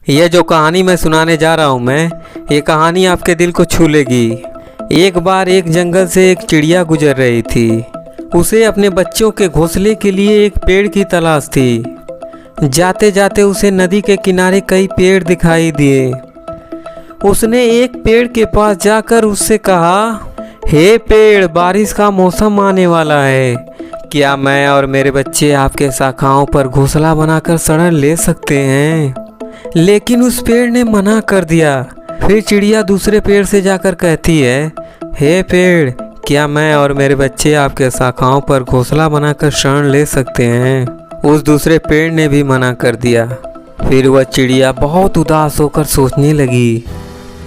यह जो कहानी मैं सुनाने जा रहा हूँ ये कहानी आपके दिल को छू लेगी। एक बार एक जंगल से एक चिड़िया गुजर रही थी। उसे अपने बच्चों के घोंसले के लिए एक पेड़ की तलाश थी। जाते जाते उसे नदी के किनारे कई पेड़ दिखाई दिए। उसने एक पेड़ के पास जाकर उससे कहा, हे पेड़, बारिश का मौसम आने वाला है। क्या मैं और मेरे बच्चे आपके शाखाओं पर घोंसला बनाकर शरण ले सकते हैं? लेकिन उस पेड़ ने मना कर दिया। फिर चिड़िया दूसरे पेड़ से जाकर कहती है, हे पेड़, क्या मैं और मेरे बच्चे आपके शाखाओं पर घोंसला बनाकर शरण ले सकते हैं? उस दूसरे पेड़ ने भी मना कर दिया। फिर वह चिड़िया बहुत उदास होकर सोचने लगी।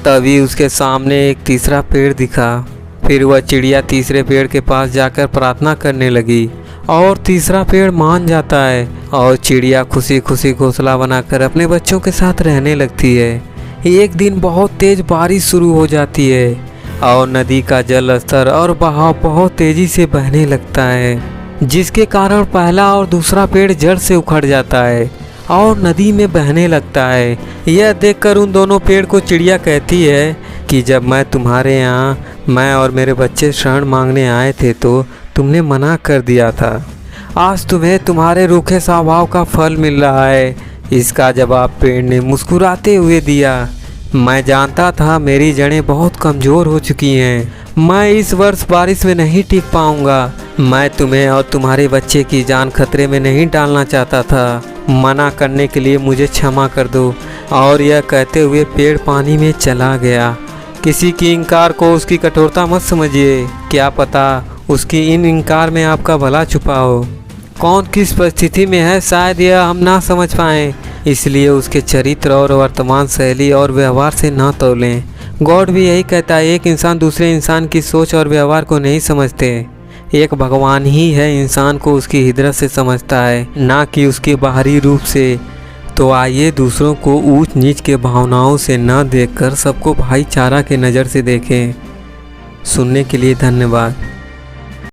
तभी उसके सामने एक तीसरा पेड़ दिखा। फिर वह चिड़िया तीसरे पेड़ के पास जाकर प्रार्थना करने लगी और तीसरा पेड़ मान जाता है और चिड़िया खुशी खुशी घोंसला बनाकर अपने बच्चों के साथ रहने लगती है। एक दिन बहुत तेज बारिश शुरू हो जाती है और नदी का जल स्तर और बहाव बहुत तेजी से बहने लगता है, जिसके कारण पहला और दूसरा पेड़ जड़ से उखड़ जाता है और नदी में बहने लगता है। यह देखकर उन दोनों पेड़ को चिड़िया कहती है कि जब मैं तुम्हारे यहाँ मैं और मेरे बच्चे शरण मांगने आए थे तो तुमने मना कर दिया था। आज तुम्हें तुम्हारे रूखे स्वभाव का फल मिल रहा है। इसका जवाब पेड़ ने मुस्कुराते हुए दिया। मैं जानता था मेरी जड़ें बहुत कमज़ोर हो चुकी हैं। मैं इस वर्ष बारिश में नहीं टिक पाऊंगा। मैं तुम्हें और तुम्हारे बच्चे की जान खतरे में नहीं डालना चाहता था। मना करने के लिए मुझे क्षमा कर दो। और यह कहते हुए पेड़ पानी में चला गया। किसी की इनकार को उसकी कठोरता मत समझिए। क्या पता उसकी इन इनकार में आपका भला छुपा हो। कौन किस परिस्थिति में है शायद यह हम ना समझ पाएँ, इसलिए उसके चरित्र और वर्तमान शैली और व्यवहार से ना तौलें। गॉड भी यही कहता है, एक इंसान दूसरे इंसान की सोच और व्यवहार को नहीं समझते। एक भगवान ही है इंसान को उसकी हिदरत से समझता है, ना कि उसके बाहरी रूप से। तो आइए दूसरों को ऊंच नीच के भावनाओं से न देखकर सबको भाईचारा के नज़र से देखें। सुनने के लिए धन्यवाद।